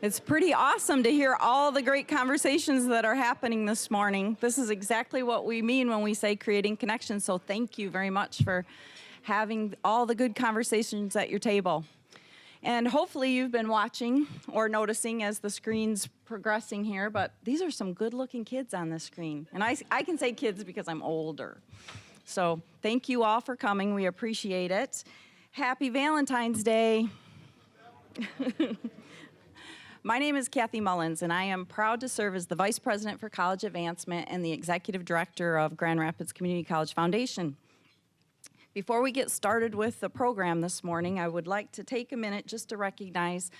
It's pretty awesome to hear all the great conversations that are happening this morning. This is exactly what we mean when we say creating connections, so thank you very much for having all the good conversations at your table. And hopefully you've been watching or noticing as the screen's progressing here, but these are some good-looking kids on the screen. And I can say kids because I'm older. So thank you all for coming. We appreciate it. Happy Valentine's Day. My name is Kathy Mullins, and I am proud to serve as the Vice President for College Advancement and the Executive Director of Grand Rapids Community College Foundation. Before we get started with the program this morning, I would like to take a minute just to recognize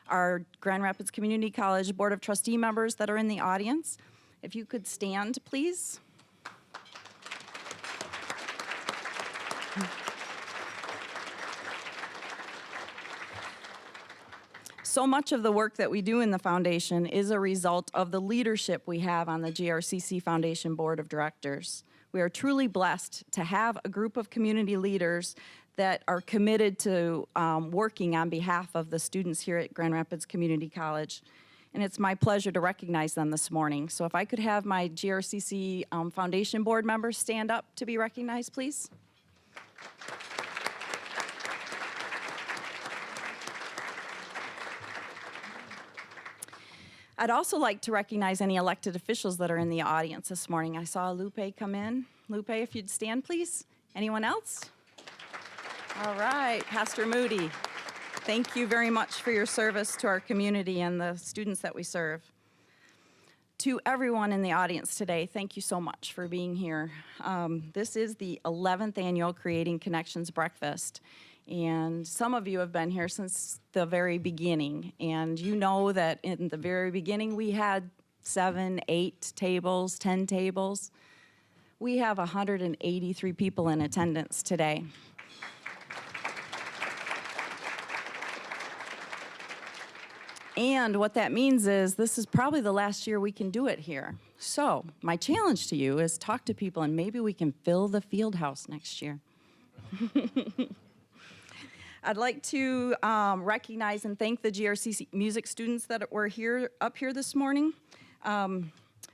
our Grand Rapids Community College Board of Trustee members that are in the audience. If you could stand, please. So much of the work that we do in the foundation is a result of the leadership we have on the GRCC Foundation Board of Directors. We are truly blessed to have a group of community leaders that are committed to working on behalf of the students here at Grand Rapids Community College. And it's my pleasure to recognize them this morning. So if I could have my GRCC Foundation Board members stand up to be recognized, please. I'd also like to recognize any elected officials that are in the audience this morning. I saw Lupe come in. Lupe, if you'd stand, please. Anyone else? All right, Pastor Moody, thank you very much for your service to our community and the students that we serve. To everyone in the audience today, thank you so much for being here. This is the 11th annual Creating Connections Breakfast. And some of you have been here since the very beginning. And you know that in the very beginning, we had 7, 8 tables, 10 tables. We have 183 people in attendance today. And what that means is this is probably the last year we can do it here. So my challenge to you is talk to people and maybe we can fill the field house next year. I'd like to recognize and thank the GRCC music students that were up here this morning,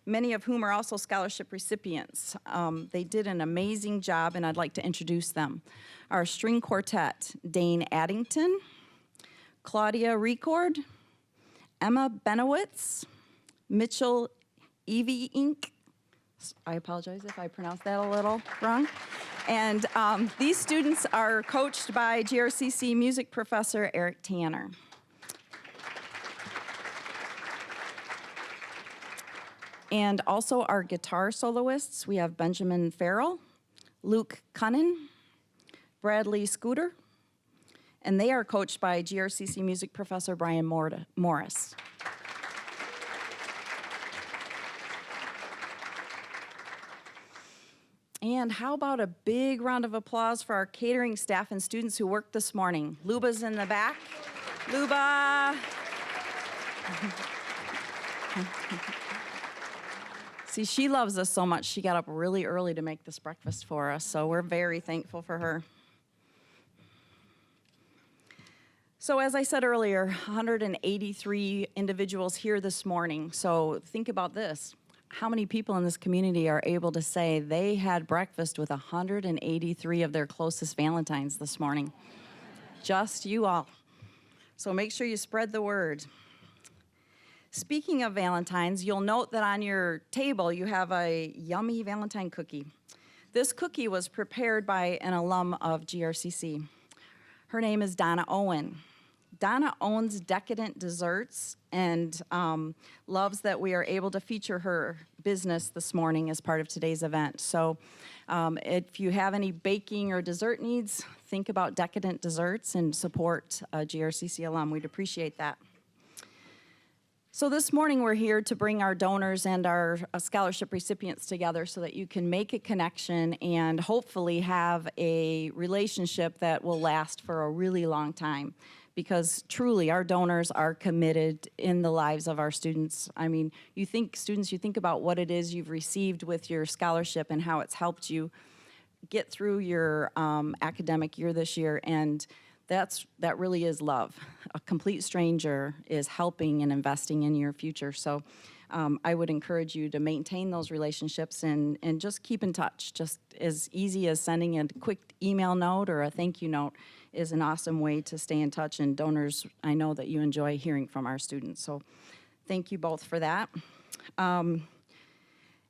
many of whom are also scholarship recipients. They did an amazing job, and I'd like to introduce them. Our string quartet, Dane Addington, Claudia Record, Emma Benowitz, Mitchell Evie Inc. I apologize if I pronounced that a little wrong. And these students are coached by GRCC music professor Eric Tanner. And also our guitar soloists, we have Benjamin Farrell, Luke Cunnin, Bradley Scooter, and they are coached by GRCC music professor Brian Morris. And how about a big round of applause for our catering staff and students who worked this morning. Luba's in the back. Luba. See, she loves us so much, she got up really early to make this breakfast for us, so we're very thankful for her. So as I said earlier, 183 individuals here this morning. So think about this. How many people in this community are able to say they had breakfast with 183 of their closest Valentines this morning? Just you all. So make sure you spread the word. Speaking of Valentines, you'll note that on your table you have a yummy Valentine cookie. This cookie was prepared by an alum of GRCC. Her name is Donna Owen. Donna owns Decadent Desserts and loves that we are able to feature her business this morning as part of today's event. So if you have any baking or dessert needs, think about Decadent Desserts and support a GRCC alum. We'd appreciate that. So this morning we're here to bring our donors and our scholarship recipients together so that you can make a connection and hopefully have a relationship that will last for a really long time. Because truly our donors are committed in the lives of our students. I mean, you think about what it is you've received with your scholarship and how it's helped you get through your academic year this year, and that really is love. A complete stranger is helping and investing in your future. So I would encourage you to maintain those relationships and just keep in touch. Just as easy as sending a quick email note or a thank you note is an awesome way to stay in touch. And donors, I know that you enjoy hearing from our students. So thank you both for that.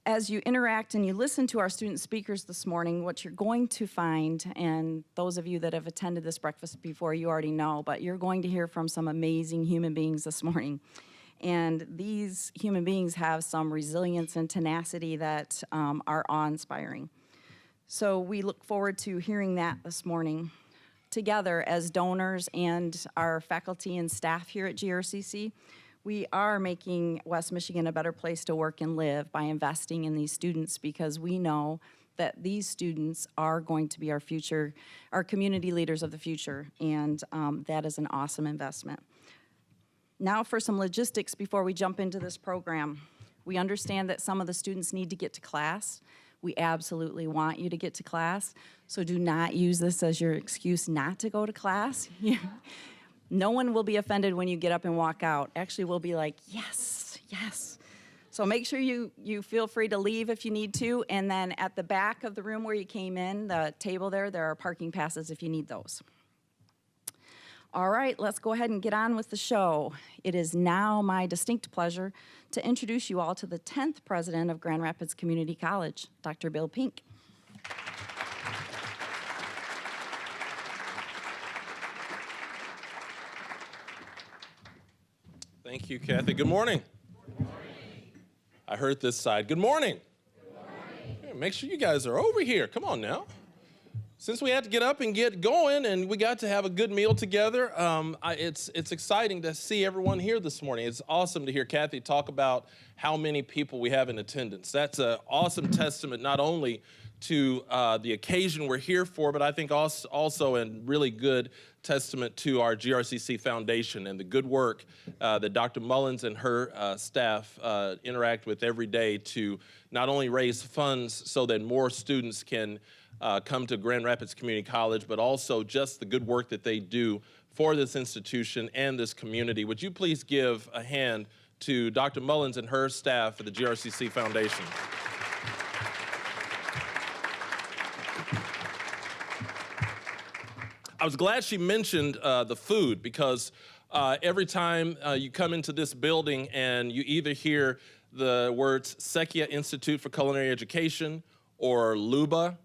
As you interact and you listen to our student speakers this morning, what you're going to find, and those of you that have attended this breakfast before, you already know, but you're going to hear from some amazing human beings this morning. And these human beings have some resilience and tenacity that are awe-inspiring. So we look forward to hearing that this morning. Together as donors and our faculty and staff here at GRCC, we are making West Michigan a better place to work and live by investing in these students, because we know that these students are going to be our future, our community leaders of the future, and that is an awesome investment. Now for some logistics before we jump into this program. We understand that some of the students need to get to class. We absolutely want you to get to class, so do not use this as your excuse not to go to class. No one will be offended when you get up and walk out. Actually, we'll be like, yes, yes. So make sure you feel free to leave if you need to. And then at the back of the room where you came in, the table there are parking passes if you need those. All right, let's go ahead and get on with the show. It is now my distinct pleasure to introduce you all to the 10th president of Grand Rapids Community College, Dr. Bill Pink. Thank you, Kathy. Good morning. Good morning. I heard this side. Good morning. Good morning. Yeah, make sure you guys are over here. Come on now. Since we had to get up and get going and we got to have a good meal together, it's exciting to see everyone here this morning. It's awesome to hear Kathy talk about how many people we have in attendance. That's an awesome testament not only to the occasion we're here for, but I think also a really good testament to our GRCC Foundation and the good work that Dr. Mullins and her staff interact with every day to not only raise funds so that more students can come to Grand Rapids Community College, but also just the good work that they do for this institution and this community. Would you please give a hand to Dr. Mullins and her staff at the GRCC Foundation? I was glad she mentioned the food, because every time you come into this building and you either hear the words Sekia Institute for Culinary Education or LUBA,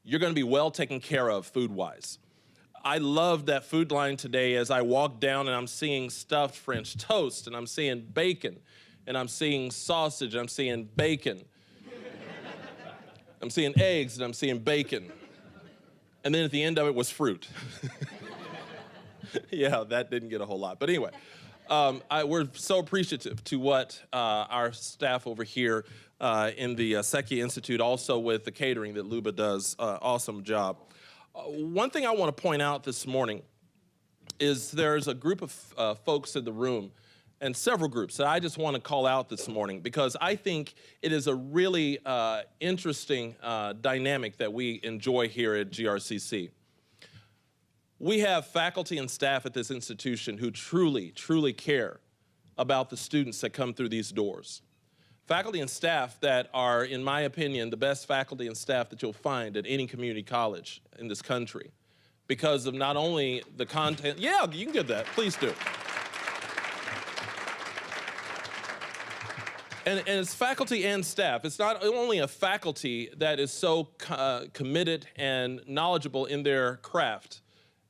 you're going to be well taken care of food-wise. I love that food line today as I walk down and I'm seeing stuffed French toast, and I'm seeing bacon, and I'm seeing sausage, and I'm seeing bacon. I'm seeing eggs, and I'm seeing bacon. And then at the end of it was fruit. Yeah, that didn't get a whole lot. But anyway, we're so appreciative to what our staff over here in the Sekia Institute, also with the catering that Luba does, awesome job. One thing I want to point out this morning is there's a group of folks in the room, and several groups, that I just want to call out this morning, because I think it is a really interesting dynamic that we enjoy here at GRCC. We have faculty and staff at this institution who truly, truly care about the students that come through these doors. Faculty and staff that are, in my opinion, the best faculty and staff that you'll find at any community college in this country, because of not only the content. Yeah, you can get that, please do. And it's faculty and staff. It's not only a faculty that is so committed and knowledgeable in their craft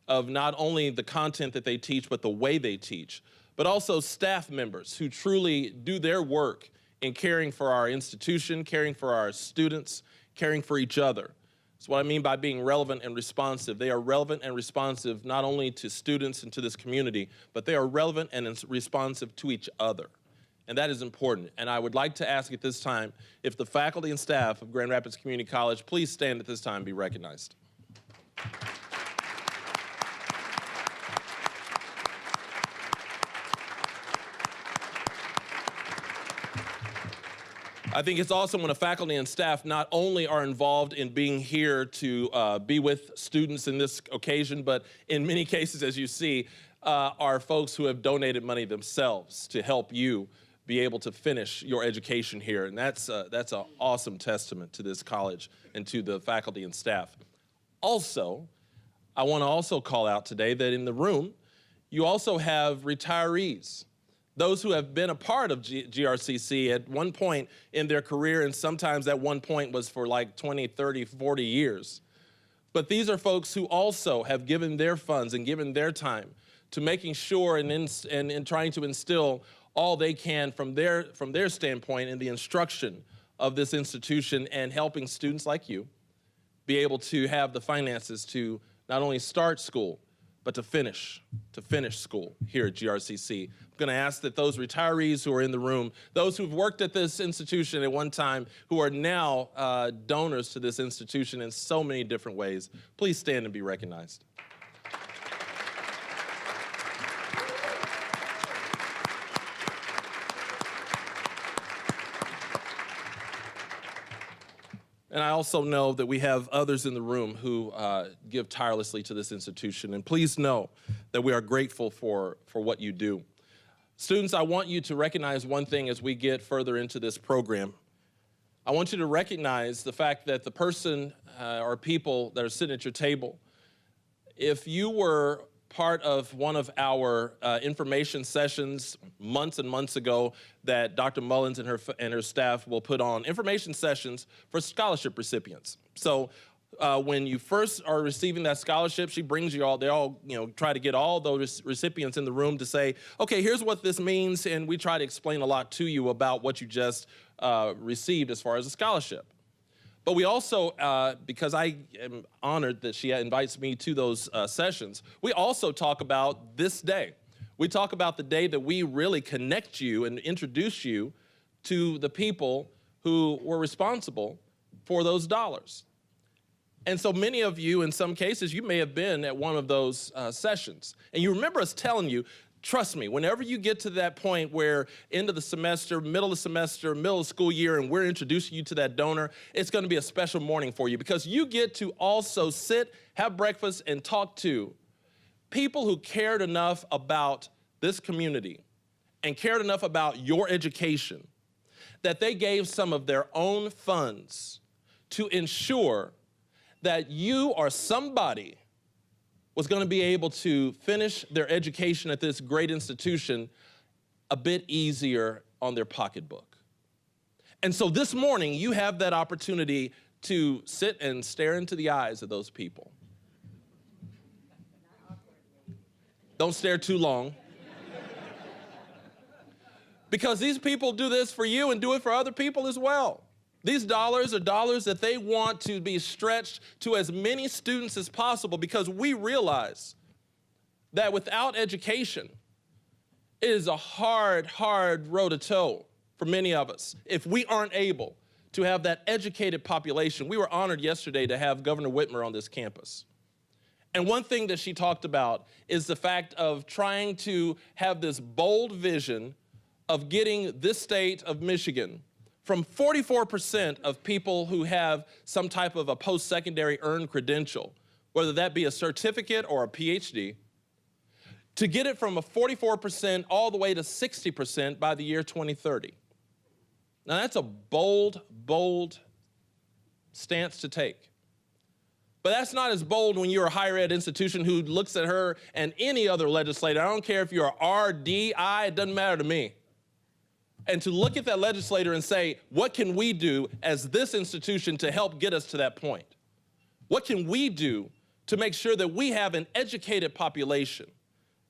of not only the content that they teach, but the way they teach, but also staff members who truly do their work in caring for our institution, caring for our students, caring for each other. That's what I mean by being relevant and responsive. They are relevant and responsive not only to students and to this community, but they are relevant and responsive to each other. And that is important. And I would like to ask at this time if the faculty and staff of Grand Rapids Community College please stand at this time and be recognized. I think it's awesome when a faculty and staff not only are involved in being here to be with students in this occasion, but in many cases, as you see, are folks who have donated money themselves to help you be able to finish your education here. And that's an awesome testament to this college and to the faculty and staff. Also, I want to also call out today that in the room, you also have retirees, those who have been a part of GRCC at one point in their career, and sometimes that one point was for like 20, 30, 40 years. But these are folks who also have given their funds and given their time to making sure and trying to instill all they can from their standpoint in the instruction of this institution and helping students like you be able to have the finances to not only start school, but to finish school here at GRCC. I'm gonna ask that those retirees who are in the room, those who've worked at this institution at one time, who are now donors to this institution in so many different ways, please stand and be recognized. And I also know that we have others in the room who give tirelessly to this institution. And please know that we are grateful for what you do. Students, I want you to recognize one thing as we get further into this program. I want you to recognize the fact that the person or people that are sitting at your table, if you were part of one of our information sessions months and months ago that Dr. Mullins and her staff will put on, information sessions for scholarship recipients. So when you first are receiving that scholarship, she brings you all, they all try to get all those recipients in the room to say, okay, here's what this means, and we try to explain a lot to you about what you just received as far as a scholarship. But we also, because I am honored that she invites me to those sessions, we also talk about this day. We talk about the day that we really connect you and introduce you to the people who were responsible for those dollars. And so many of you, in some cases, you may have been at one of those sessions. And you remember us telling you, trust me, whenever you get to that point where end of the semester, middle of the semester, middle of school year, and we're introducing you to that donor, it's gonna be a special morning for you because you get to also sit, have breakfast, and talk to people who cared enough about this community and cared enough about your education that they gave some of their own funds to ensure that you or somebody was going to be able to finish their education at this great institution a bit easier on their pocketbook. And so this morning, you have that opportunity to sit and stare into the eyes of those people. Don't stare too long. Because these people do this for you and do it for other people as well. These dollars are dollars that they want to be stretched to as many students as possible because we realize that without education, it is a hard road to toe for many of us if we aren't able to have that educated population. We were honored yesterday to have Governor Whitmer on this campus. And one thing that she talked about is the fact of trying to have this bold vision of getting this state of Michigan from 44% of people who have some type of a post-secondary earned credential, whether that be a certificate or a PhD, to get it from a 44% all the way to 60% by the year 2030. Now that's a bold stance to take. But that's not as bold when you're a higher ed institution who looks at her and any other legislator. I don't care if you're R, D, I, it doesn't matter to me. And to look at that legislator and say, what can we do as this institution to help get us to that point? What can we do to make sure that we have an educated population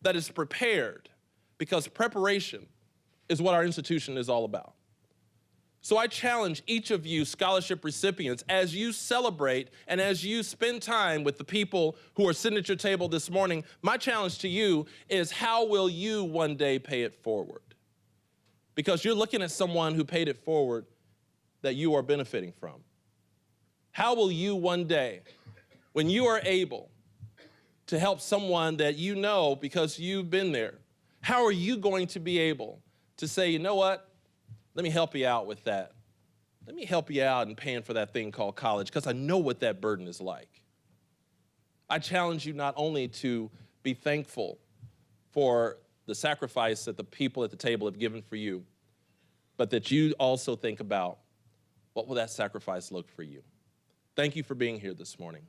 that is prepared? Because preparation is what our institution is all about. So I challenge each of you scholarship recipients as you celebrate and as you spend time with the people who are sitting at your table this morning, my challenge to you is how will you one day pay it forward? Because you're looking at someone who paid it forward that you are benefiting from. How will you one day, when you are able to help someone that you know because you've been there, how are you going to be able to say, you know what, let me help you out with that. let me help you out in paying for that thing called college, because I know what that burden is like. I challenge you not only to be thankful for the sacrifice that the people at the table have given for you, but that you also think about, what will that sacrifice look for you? Thank you for being here this morning.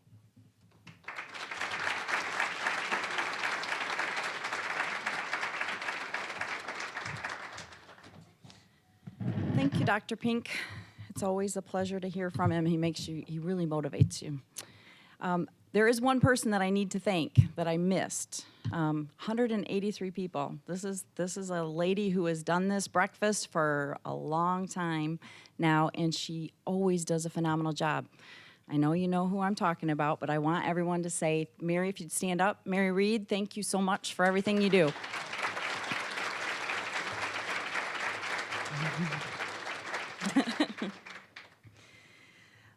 Thank you, Dr. Pink. It's always a pleasure to hear from him. He really motivates you. There is one person that I need to thank that I missed. 183 people. This is a lady who has done this breakfast for a long time now, and she always does a phenomenal job. I know you know who I'm talking about, but I want everyone to say, Mary, if you'd stand up. Mary Reed, thank you so much for everything you do.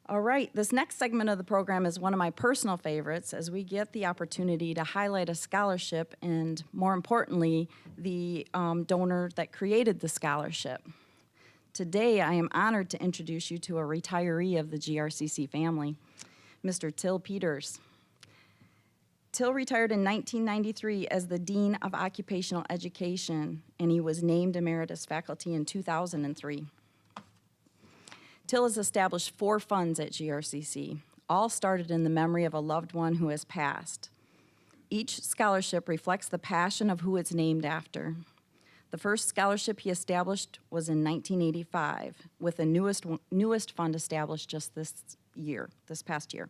All right, this next segment of the program is one of my personal favorites, as we get the opportunity to highlight a scholarship and, more importantly, the donor that created the scholarship. Today, I am honored to introduce you to a retiree of the GRCC family, Mr. Till Peters. Till retired in 1993 as the Dean of Occupational Education, and he was named Emeritus Faculty in 2003. Till has established 4 funds at GRCC, all started in the memory of a loved one who has passed. Each scholarship reflects the passion of who it's named after. The first scholarship he established was in 1985, with the newest fund established just this past year.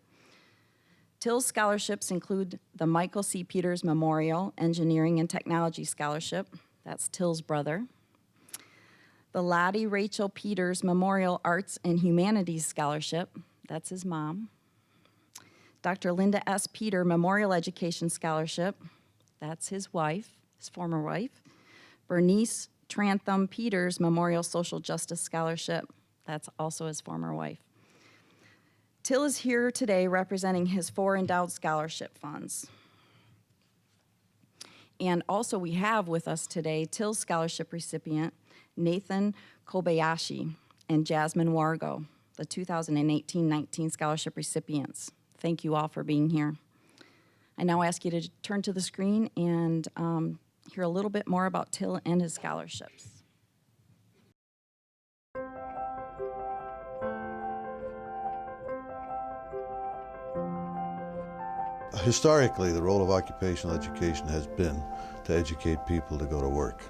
Till's scholarships include the Michael C. Peters Memorial Engineering and Technology Scholarship, that's Till's brother, the Lottie Rachel Peters Memorial Arts and Humanities Scholarship, that's his mom, Dr. Linda S. Peter Memorial Education Scholarship, that's his wife, his former wife, Bernice Trantham Peters Memorial Social Justice Scholarship, that's also his former wife. Till is here today representing his 4 endowed scholarship funds. And also we have with us today Till's scholarship recipient, Nathan Kobayashi and Jasmine Wargo, the 2018-19 scholarship recipients. Thank you all for being here. I now ask you to turn to the screen and hear a little bit more about Till and his scholarships. Historically, the role of occupational education has been to educate people to go to work,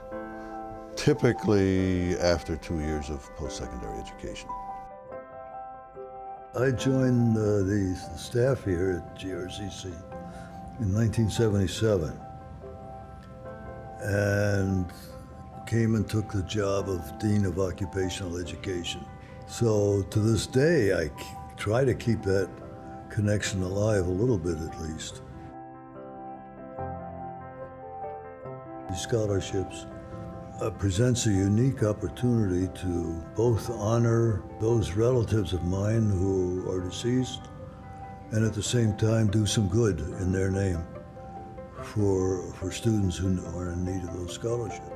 typically after 2 years of post-secondary education. I joined the staff here at GRCC in 1977 and came and took the job of Dean of Occupational Education. So to this day, I try to keep that connection alive a little bit at least. These scholarships presents a unique opportunity to both honor those relatives of mine who are deceased and at the same time do some good in their name for students who are in need of those scholarships.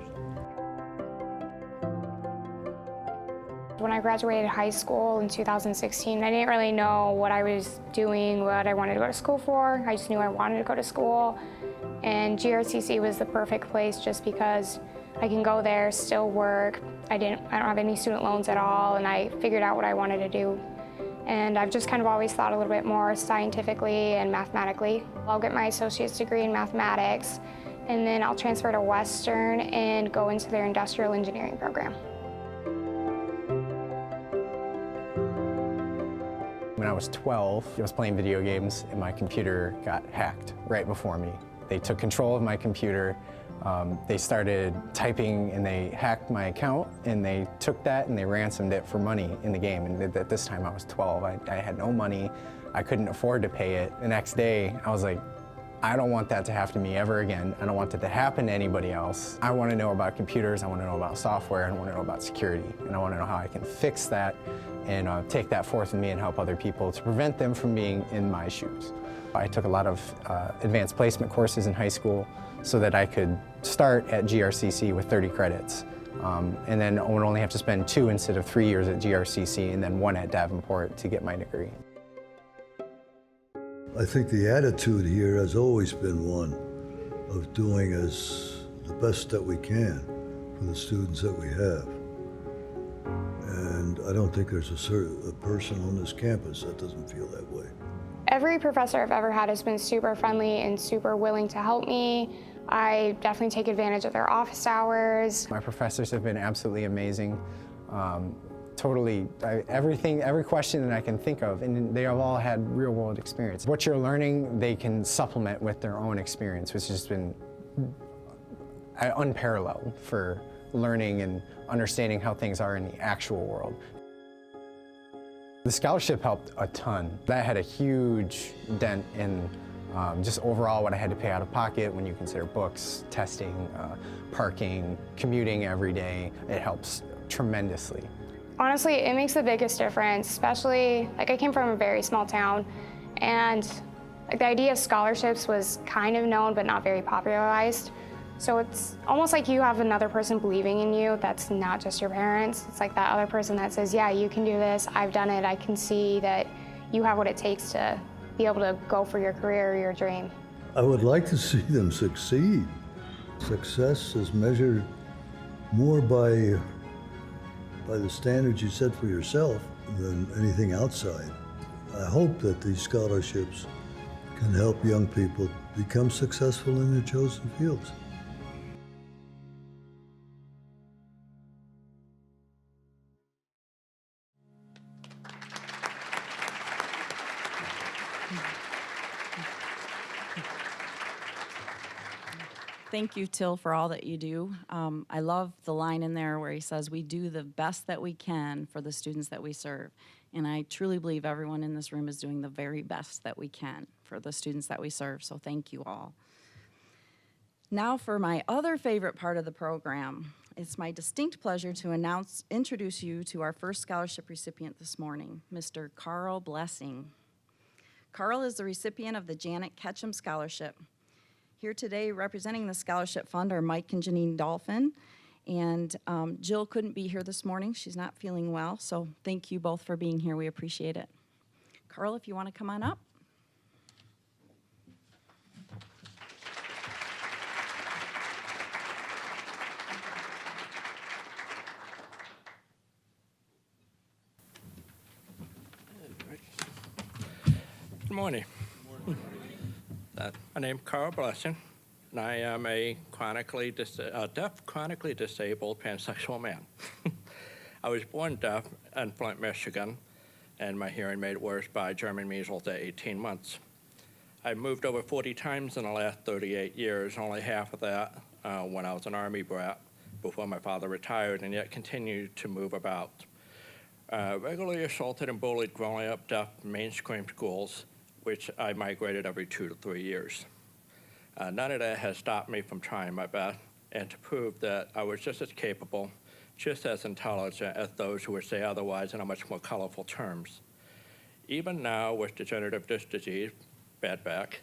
When I graduated high school in 2016, I didn't really know what I was doing, what I wanted to go to school for. I just knew I wanted to go to school, and GRCC was the perfect place just because I can go there, still work. I don't have any student loans at all, and I figured out what I wanted to do. And I've just kind of always thought a little bit more scientifically and mathematically. I'll get my associate's degree in mathematics, and then I'll transfer to Western and go into their industrial engineering program. When I was 12, I was playing video games and my computer got hacked right before me. They took control of my computer. They started typing and they hacked my account, and they took that and they ransomed it for money in the game. And at this time I was 12. I had no money. I couldn't afford to pay it. The next day I was like, I don't want that to happen to me ever again. I don't want that to happen to anybody else. I want to know about computers. I want to know about software. I want to know about security. And I want to know how I can fix that and take that forth with me and help other people to prevent them from being in my shoes. I took a lot of advanced placement courses in high school so that I could start at GRCC with 30 credits And then I would only have to spend 2 instead of 3 years at GRCC and then 1 at Davenport to get my degree. I think the attitude here has always been one of doing the best that we can for the students that we have. And I don't think there's a person on this campus that doesn't feel that way. Every professor I've ever had has been super friendly and super willing to help me. I definitely take advantage of their office hours. My professors have been absolutely amazing. Every question that I can think of, and they have all had real-world experience. What you're learning, they can supplement with their own experience, which has been unparalleled for learning and understanding how things are in the actual world. The scholarship helped a ton. That had a huge dent in just overall what I had to pay out of pocket when you consider books, testing, parking, commuting every day. It helps tremendously. Honestly, it makes the biggest difference, especially, like, I came from a very small town, and like, the idea of scholarships was kind of known but not very popularized. So it's almost like you have another person believing in you that's not just your parents. It's like that other person that says, yeah, you can do this, I've done it, I can see that you have what it takes to be able to go for your career or your dream. I would like to see them succeed. Success is measured more by the standards you set for yourself than anything outside. I hope that these scholarships can help young people become successful in their chosen fields. Thank you, Till, for all that you do. I love the line in there where he says, we do the best that we can for the students that we serve. And I truly believe everyone in this room is doing the very best that we can for the students that we serve, so thank you all. Now for my other favorite part of the program. It's my distinct pleasure to introduce you to our first scholarship recipient this morning, Mr. Carl Blessing. Carl is the recipient of the Janet Ketchum Scholarship. Here today representing the scholarship fund are Mike and Janine Dolphin, and Jill couldn't be here this morning. She's not feeling well, so thank you both for being here. We appreciate it. Carl, if you want to come on up. Good morning. My name's Carl Blessing, and I am a deaf, chronically disabled pansexual man. I was born deaf in Flint, Michigan, and my hearing made worse by German measles at 18 months. I've moved over 40 times in the last 38 years, only half of that when I was an Army brat before my father retired, and yet continued to move about. Regularly assaulted and bullied growing up deaf in mainstream schools, which I migrated every 2 to 3 years. None of that has stopped me from trying my best and to prove that I was just as capable, just as intelligent as those who would say otherwise in a much more colorful terms. Even now with degenerative disc disease, bad back,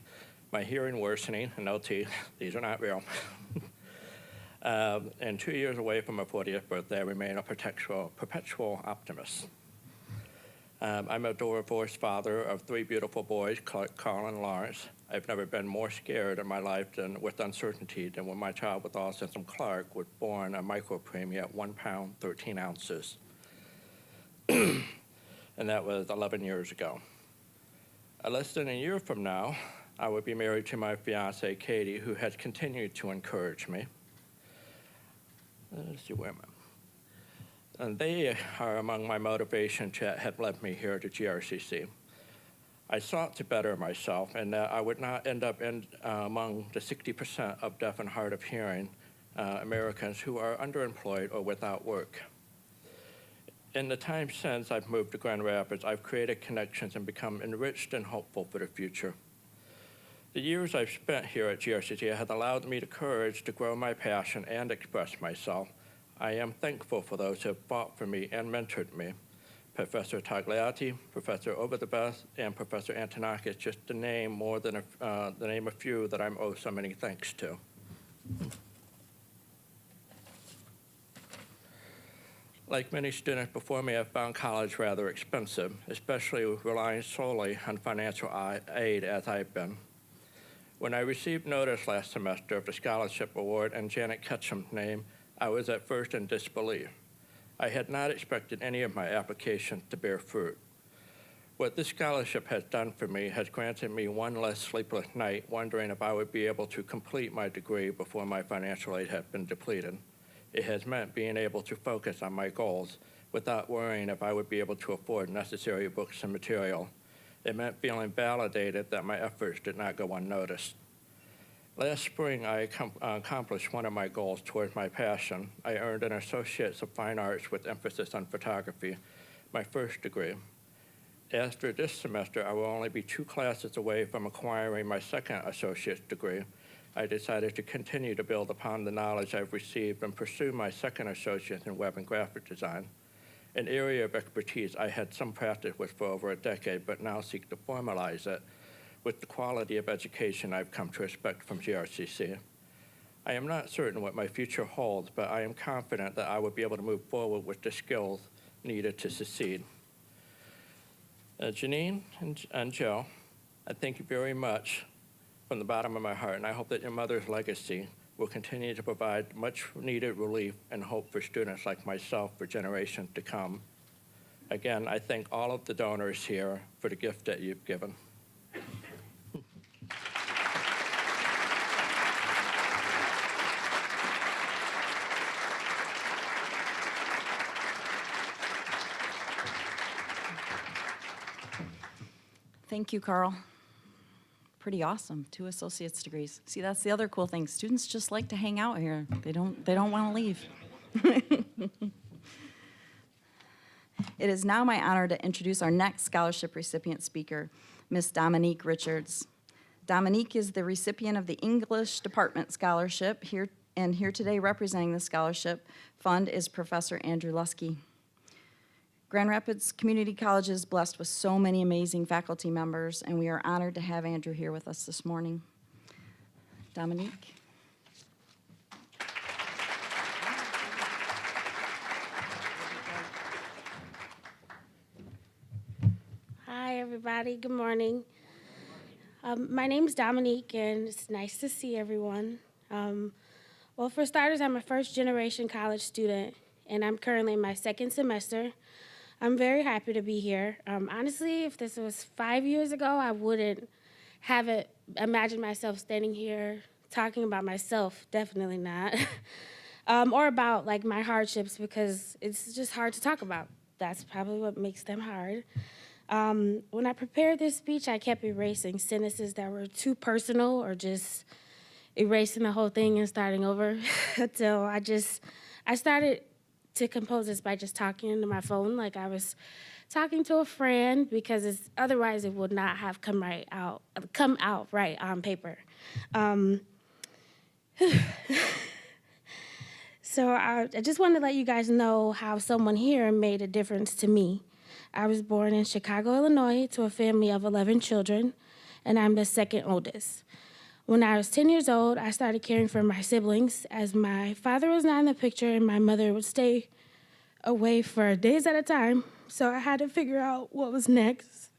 my hearing worsening, and no teeth, these are not real, and 2 years away from my 40th birthday, I remain a perpetual optimist. I'm a divorced father of 3 beautiful boys, Clark, Carl, and Lawrence. I've never been more scared in my life with uncertainty than when my child with autism, Clark, was born a micropreemie at 1 pound, 13 ounces. And that was 11 years ago. Less than a year from now, I would be married to my fiancée, Katie, who has continued to encourage me. Let's see, where am I? And they are among my motivations that have led me here to GRCC. I sought to better myself, and that I would not end up among the 60% of deaf and hard of hearing Americans who are underemployed or without work. In the time since I've moved to Grand Rapids, I've created connections and become enriched and hopeful for the future. The years I've spent here at GRCC have allowed me the courage to grow my passion and express myself. I am thankful for those who have fought for me and mentored me. Professor Tagliati, Professor Overthebeth, and Professor Antonakis, just to name a few that I'm owed so many thanks to. Like many students before me, I found college rather expensive, especially relying solely on financial aid as I've been. When I received notice last semester of the scholarship award and Janet Ketchum's name, I was at first in disbelief. I had not expected any of my applications to bear fruit. What this scholarship has done for me has granted me one less sleepless night wondering if I would be able to complete my degree before my financial aid had been depleted. It has meant being able to focus on my goals without worrying if I would be able to afford necessary books and material. It meant feeling validated that my efforts did not go unnoticed. Last spring, I accomplished one of my goals towards my passion. I earned an Associate's of Fine Arts with emphasis on photography, my first degree. After this semester, I will only be 2 classes away from acquiring my second associate's degree. I decided to continue to build upon the knowledge I've received and pursue my second associate in web and graphic design, an area of expertise I had some practice with for over a decade, but now seek to formalize it with the quality of education I've come to expect from GRCC. I am not certain what my future holds, but I am confident that I will be able to move forward with the skills needed to succeed. Janine and Joe, I thank you very much from the bottom of my heart, and I hope that your mother's legacy will continue to provide much needed relief and hope for students like myself for generations to come. Again, I thank all of the donors here for the gift that you've given. Thank you, Carl. Pretty awesome, 2 associate's degrees. See, that's the other cool thing. Students just like to hang out here. They don't want to leave. It is now my honor to introduce our next scholarship recipient speaker, Miss Dominique Richards. Dominique is the recipient of the English Department Scholarship here today representing the scholarship fund is Professor Andrew Lusky. Grand Rapids Community College is blessed with so many amazing faculty members, and we are honored to have Andrew here with us this morning. Dominique. Hi, everybody. Good morning. My name's Dominique, and it's nice to see everyone. Well, for starters, I'm a first-generation college student, and I'm currently in my 2nd semester. I'm very happy to be here. Honestly, if this was 5 years ago, I wouldn't have imagined myself standing here talking about myself. Definitely not. Or about like my hardships, because it's just hard to talk about. That's probably what makes them hard. When I prepared this speech, I kept erasing sentences that were too personal or just erasing the whole thing and starting over until I started to compose this by just talking into my phone like I was talking to a friend, because otherwise it would not have come out right on paper. So I just wanted to let you guys know how someone here made a difference to me. I was born in Chicago, Illinois, to a family of 11 children, and I'm the 2nd oldest. When I was 10 years old, I started caring for my siblings, as my father was not in the picture and my mother would stay away for days at a time, so I had to figure out what was next.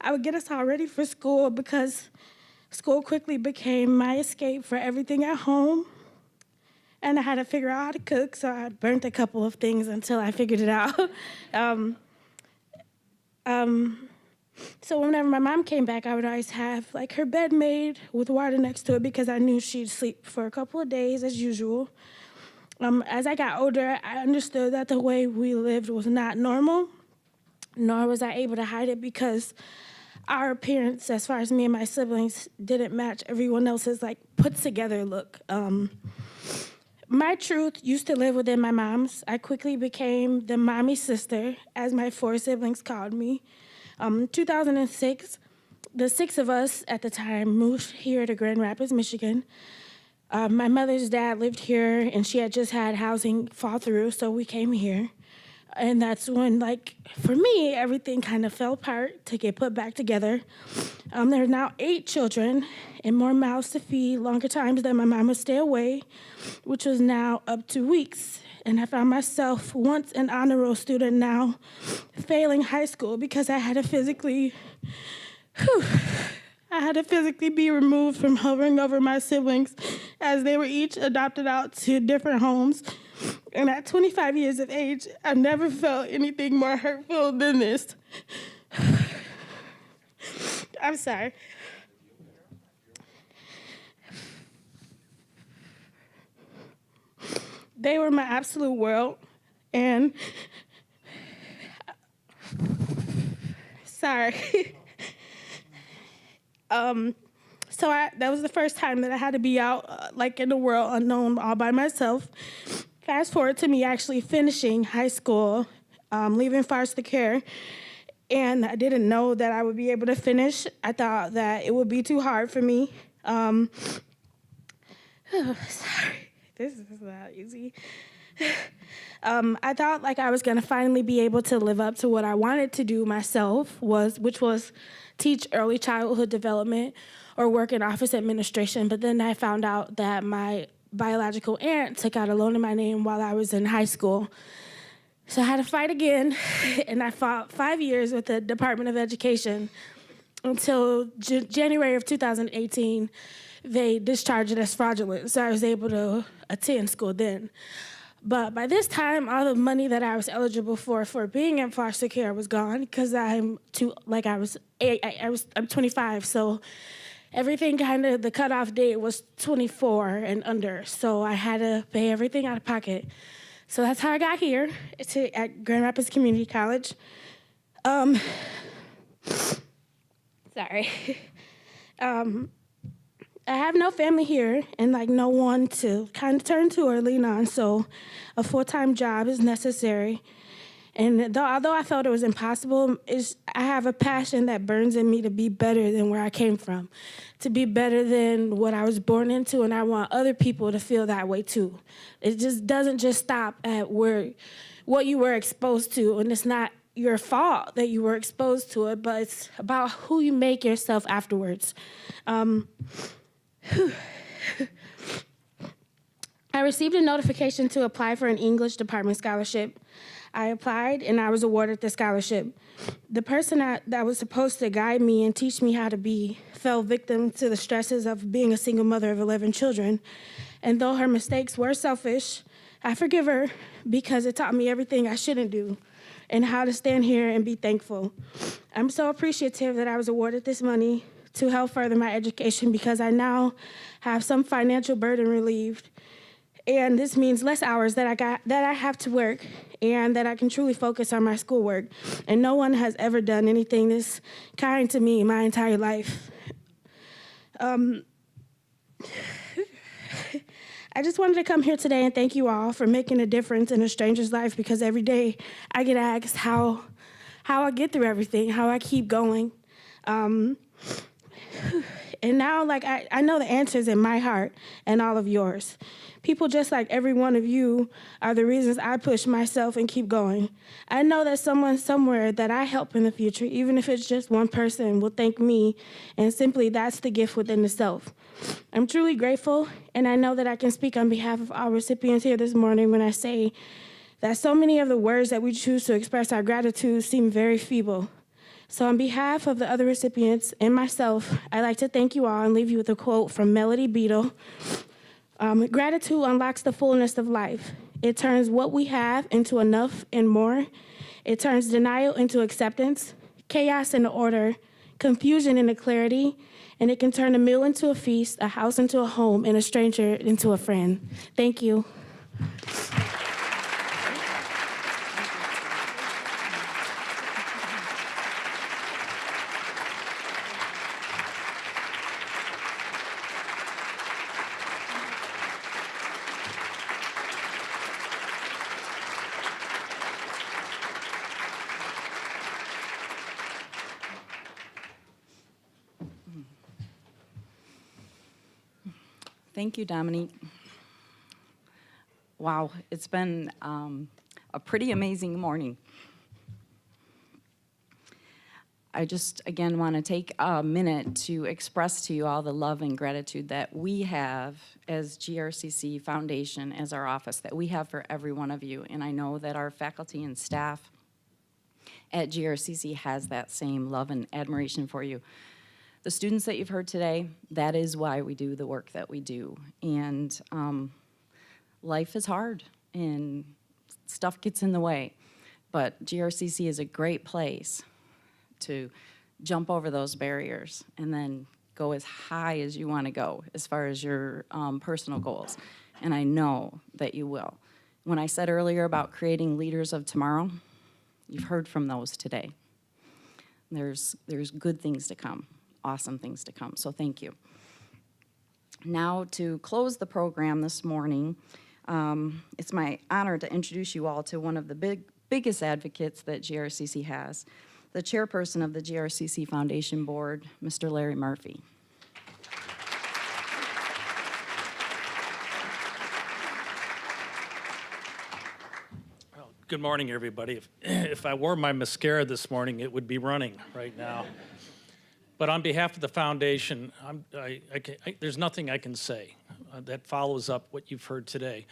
I would get us all ready for school because school quickly became my escape for everything at home, and I had to figure out how to cook, so I burnt a couple of things until I figured it out. So whenever my mom came back, I would always have like her bed made with water next to it because I knew she'd sleep for a couple of days as usual. As I got older, I understood that the way we lived was not normal, nor was I able to hide it because our appearance, as far as me and my siblings, didn't match everyone else's like put together look. My truth used to live within my mom's. I quickly became the mommy sister, as my 4 siblings called me. 2006, the 6 of us at the time moved here to Grand Rapids, Michigan. My mother's dad lived here, and she had just had housing fall through, so we came here. And that's when, like, for me, everything kind of fell apart to get put back together. There are now 8 children and more mouths to feed, longer times that my mom would stay away, which was now up to weeks. And I found myself once an honor roll student, now failing high school because I had to physically be removed from hovering over my siblings as they were each adopted out to different homes. And at 25 years of age, I never felt anything more hurtful than this. I'm sorry. They were my absolute world, and sorry. That was the first time that I had to be out, like in the world, unknown, all by myself. Fast forward to me actually finishing high school, leaving foster care, and I didn't know that I would be able to finish. I thought that it would be too hard for me. Sorry, this is not easy. I thought like I was gonna finally be able to live up to what I wanted to do myself, which was teach early childhood development or work in office administration. But then I found out that my biological aunt took out a loan in my name while I was in high school. So I had to fight again, and I fought 5 years with the Department of Education until January of 2018. They discharged it as fraudulent, so I was able to attend school then. But by this time, all the money that I was eligible for being in foster care was gone because I'm 25, so everything the cutoff date was 24 and under, so I had to pay everything out of pocket. So that's how I got here at Grand Rapids Community College. Sorry. I have no family here and no one to kind of turn to or lean on, so a full-time job is necessary. And although I felt it was impossible, I have a passion that burns in me to be better than where I came from, to be better than what I was born into, and I want other people to feel that way too. It just doesn't just stop at what you were exposed to, and it's not your fault that you were exposed to it, but it's about who you make yourself afterwards. I received a notification to apply for an English department scholarship. I applied and I was awarded the scholarship. The person that was supposed to guide me and teach me how to be fell victim to the stresses of being a single mother of 11 children. And though her mistakes were selfish, I forgive her because it taught me everything I shouldn't do and how to stand here and be thankful. I'm so appreciative that I was awarded this money to help further my education because I now have some financial burden relieved. And this means less hours that I have to work and that I can truly focus on my schoolwork. And no one has ever done anything this kind to me my entire life. I just wanted to come here today and thank you all for making a difference in a stranger's life because every day I get asked how I get through everything, how I keep going. And now, I know the answers in my heart and all of yours. People just like every one of you are the reasons I push myself and keep going. I know that someone somewhere that I help in the future, even if it's just one person, will thank me, and simply that's the gift within itself. I'm truly grateful, and I know that I can speak on behalf of all recipients here this morning when I say that so many of the words that we choose to express our gratitude seem very feeble. So on behalf of the other recipients and myself, I'd like to thank you all and leave you with a quote from Melody Beadle. Gratitude unlocks the fullness of life. It turns what we have into enough and more. It turns denial into acceptance, chaos into order, confusion into clarity, and it can turn a meal into a feast, a house into a home, and a stranger into a friend. Thank you. Thank you, Dominique. Wow, it's been a pretty amazing morning. I just, again, want to take a minute to express to you all the love and gratitude that we have as GRCC Foundation, as our office, that we have for every one of you. And I know that our faculty and staff at GRCC has that same love and admiration for you. The students that you've heard today, that is why we do the work that we do. And life is hard and stuff gets in the way. But GRCC is a great place to jump over those barriers and then go as high as you want to go as far as your personal goals. And I know that you will. When I said earlier about creating leaders of tomorrow, you've heard from those today. There's good things to come, awesome things to come, so thank you. Now, to close the program this morning, it's my honor to introduce you all to one of the biggest advocates that GRCC has, the chairperson of the GRCC Foundation Board, Mr. Larry Murphy. Well, good morning, everybody. If I wore my mascara this morning, it would be running right now. But on behalf of the foundation, there's nothing I can say that follows up what you've heard today.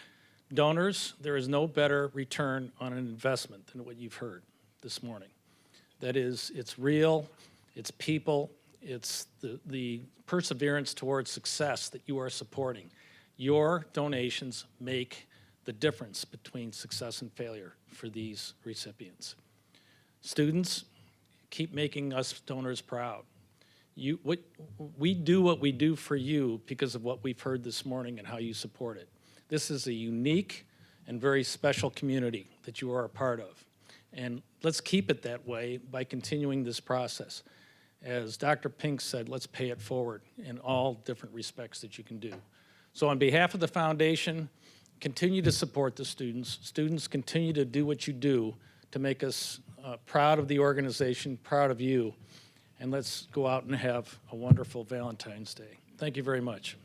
Donors, there is no better return on an investment than what you've heard this morning. That is, it's real, it's people, it's the perseverance towards success that you are supporting. Your donations make the difference between success and failure for these recipients. Students, keep making us donors proud. We do what we do for you because of what we've heard this morning and how you support it. This is a unique and very special community that you are a part of. And let's keep it that way by continuing this process. As Dr. Pink said, let's pay it forward in all different respects that you can do. So on behalf of the foundation, continue to support the students. Students, continue to do what you do to make us proud of the organization, proud of you. And let's go out and have a wonderful Valentine's Day. Thank you very much.